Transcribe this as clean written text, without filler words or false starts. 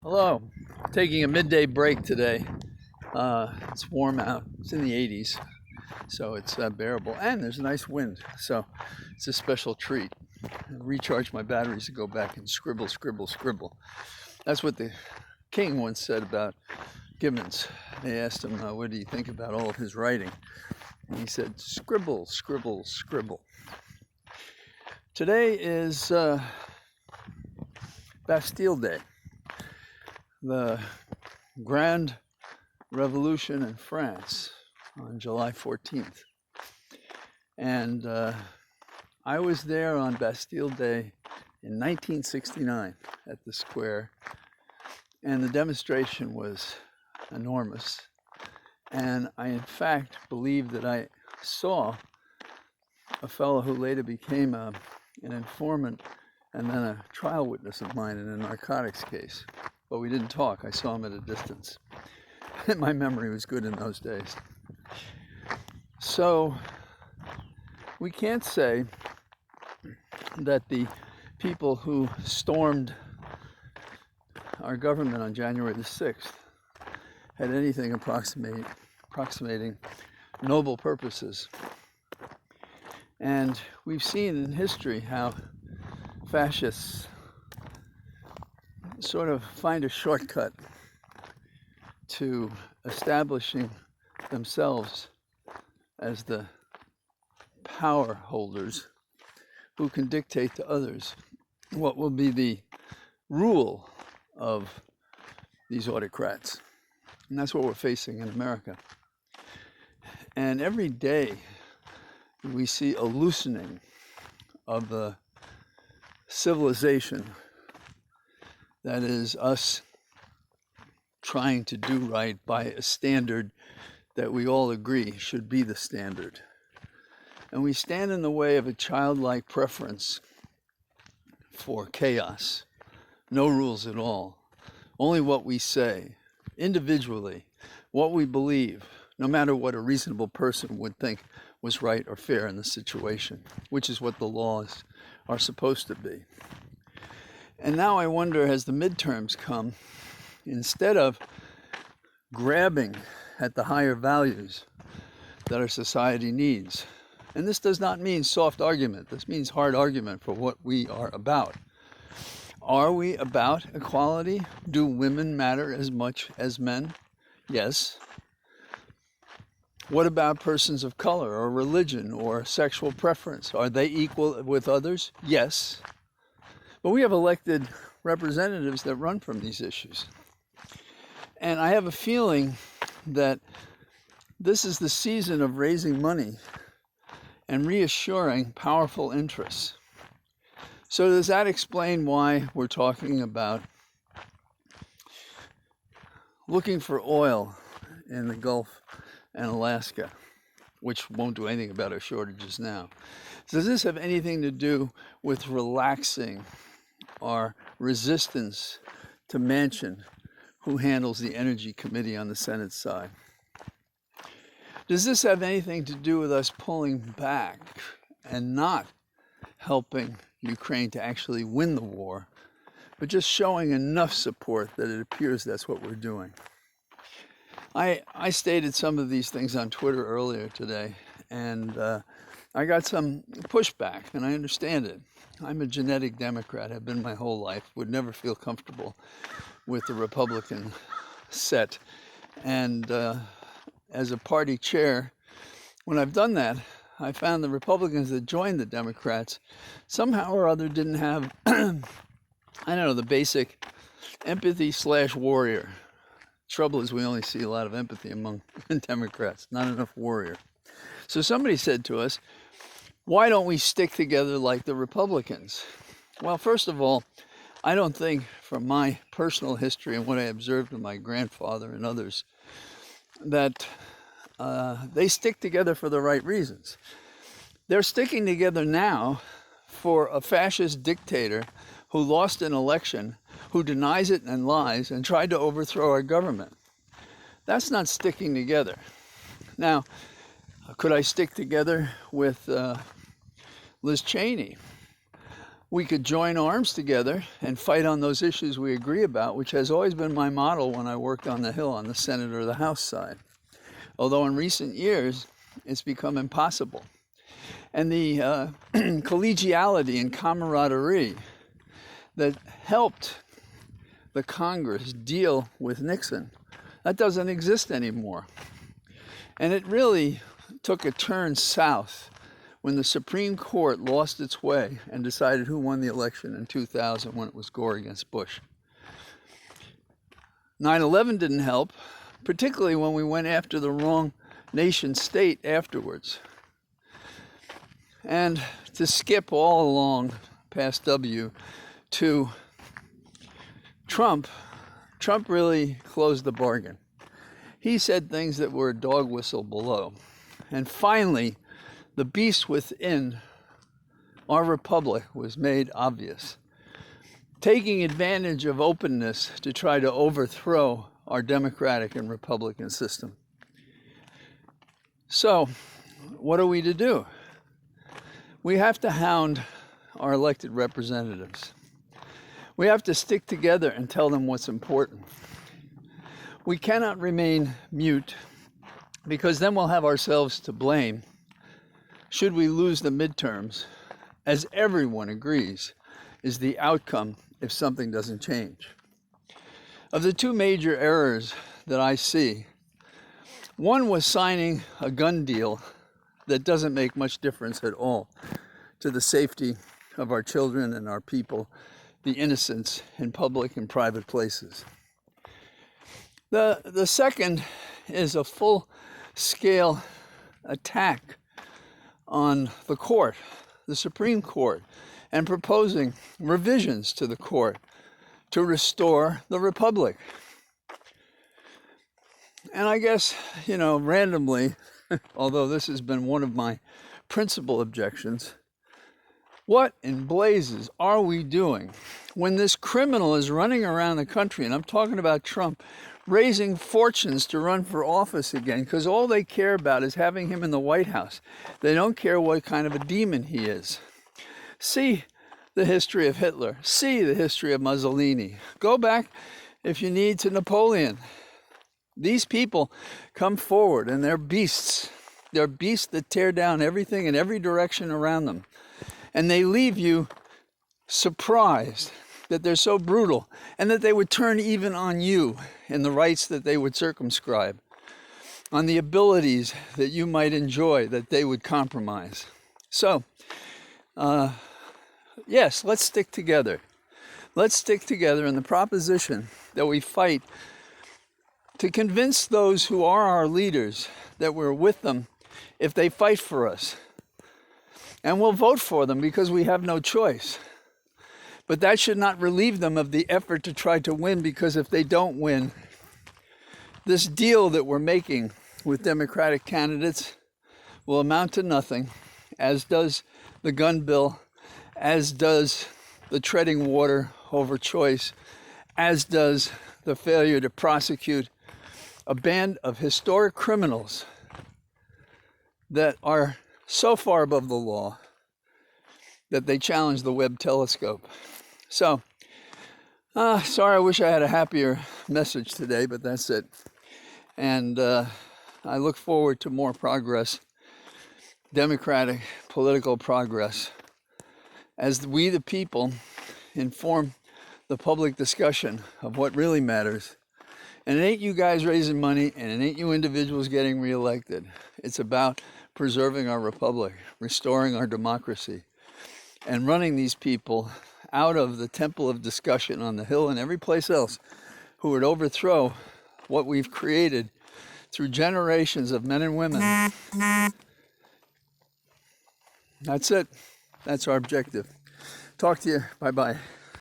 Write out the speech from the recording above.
Hello. Taking a midday break today. It's warm out. It's in the 80s, so it's bearable. And there's a nice wind, so it's a special treat. I recharge my batteries to go back and scribble, scribble, scribble. That's what the king once said about Gibbons. They asked him, what do you think about all of his writing? And he said, scribble, scribble, scribble. Today is Bastille Day, the Grand Revolution in France on July 14th. And I was there on Bastille Day in 1969 at the square, and the demonstration was enormous. And I, in fact, believe that I saw a fellow who later became an informant and then a trial witness of mine in a narcotics case. But we didn't talk. I saw him at a distance. My memory was good in those days. So we can't say that the people who stormed our government on January the 6th had anything approximating noble purposes. And we've seen in history how fascists sort of find a shortcut to establishing themselves as the power holders who can dictate to others what will be the rule of these autocrats. And that's what we're facing in America. And every day we see a loosening of the civilization that is us trying to do right by a standard that we all agree should be the standard. And we stand in the way of a childlike preference for chaos. No rules at all. Only what we say, individually, what we believe, no matter what a reasonable person would think was right or fair in the situation, which is what the laws are supposed to be. And now I wonder, as the midterms come, instead of grabbing at the higher values that our society needs, and this does not mean soft argument, this means hard argument for what we are about. Are we about equality? Do women matter as much as men? Yes. What about persons of color or religion or sexual preference? Are they equal with others? Yes. But we have elected representatives that run from these issues. And I have a feeling that this is the season of raising money and reassuring powerful interests. So does that explain why we're talking about looking for oil in the Gulf and Alaska, which won't do anything about our shortages now? Does this have anything to do with relaxing our resistance to Manchin, who handles the Energy Committee on the Senate side? Does this have anything to do with us pulling back and not helping Ukraine to actually win the war, but just showing enough support that it appears that's what we're doing? I stated some of these things on Twitter earlier today, and I got some pushback, and I understand it. I'm a genetic Democrat, have been my whole life, would never feel comfortable with the Republican set. And as a party chair, when I've done that, I found the Republicans that joined the Democrats somehow or other didn't have, the basic empathy/warrior. Trouble is we only see a lot of empathy among Democrats, not enough warrior. So somebody said to us, why don't we stick together like the Republicans? Well, first of all, I don't think, from my personal history and what I observed of my grandfather and others, that they stick together for the right reasons. They're sticking together now for a fascist dictator who lost an election, who denies it and lies, and tried to overthrow our government. That's not sticking together. Now, could I stick together with Liz Cheney? we could join arms together and fight on those issues we agree about, which has always been my model when I worked on the Hill on the Senate or the House side. Although in recent years, it's become impossible. And the collegiality and camaraderie that helped the Congress deal with Nixon, that doesn't exist anymore. And it really took a turn south when the Supreme Court lost its way and decided who won the election in 2000 when it was Gore against Bush. 9/11 didn't help, particularly when we went after the wrong nation state afterwards. And to skip all along past W to Trump really closed the bargain. He said things that were a dog whistle below. And finally, the beast within our republic was made obvious, taking advantage of openness to try to overthrow our democratic and republican system. So, what are we to do? We have to hound our elected representatives. We have to stick together and tell them what's important. We cannot remain mute, because then we'll have ourselves to blame should we lose the midterms, as everyone agrees is the outcome if something doesn't change. Of the two major errors that I see, one was signing a gun deal that doesn't make much difference at all to the safety of our children and our people, the innocents in public and private places. The second is a full-scale attack on the court, the Supreme Court, and proposing revisions to the court to restore the republic. And I guess, randomly, although this has been one of my principal objections, what in blazes are we doing when this criminal is running around the country, and I'm talking about Trump, raising fortunes to run for office again, because all they care about is having him in the White House. They don't care what kind of a demon he is. See the history of Hitler. See the history of Mussolini. Go back, if you need, to Napoleon. These people come forward and they're beasts. They're beasts that tear down everything in every direction around them. And they leave you surprised that they're so brutal and that they would turn even on you in the rights that they would circumscribe, on the abilities that you might enjoy that they would compromise. So, yes, let's stick together. Let's stick together in the proposition that we fight to convince those who are our leaders that we're with them if they fight for us. And we'll vote for them because we have no choice. But that should not relieve them of the effort to try to win, because if they don't win, this deal that we're making with Democratic candidates will amount to nothing, as does the gun bill, as does the treading water over choice, as does the failure to prosecute a band of historic criminals that are so far above the law that they challenge the Webb telescope. So, sorry, I wish I had a happier message today, but that's it. And I look forward to more progress, democratic political progress, as we the people inform the public discussion of what really matters. And it ain't you guys raising money, and it ain't you individuals getting reelected. It's about preserving our republic, restoring our democracy, and running these people out of the temple of discussion on the Hill and every place else who would overthrow what we've created through generations of men and women. That's it. That's our objective. Talk to you. Bye-bye.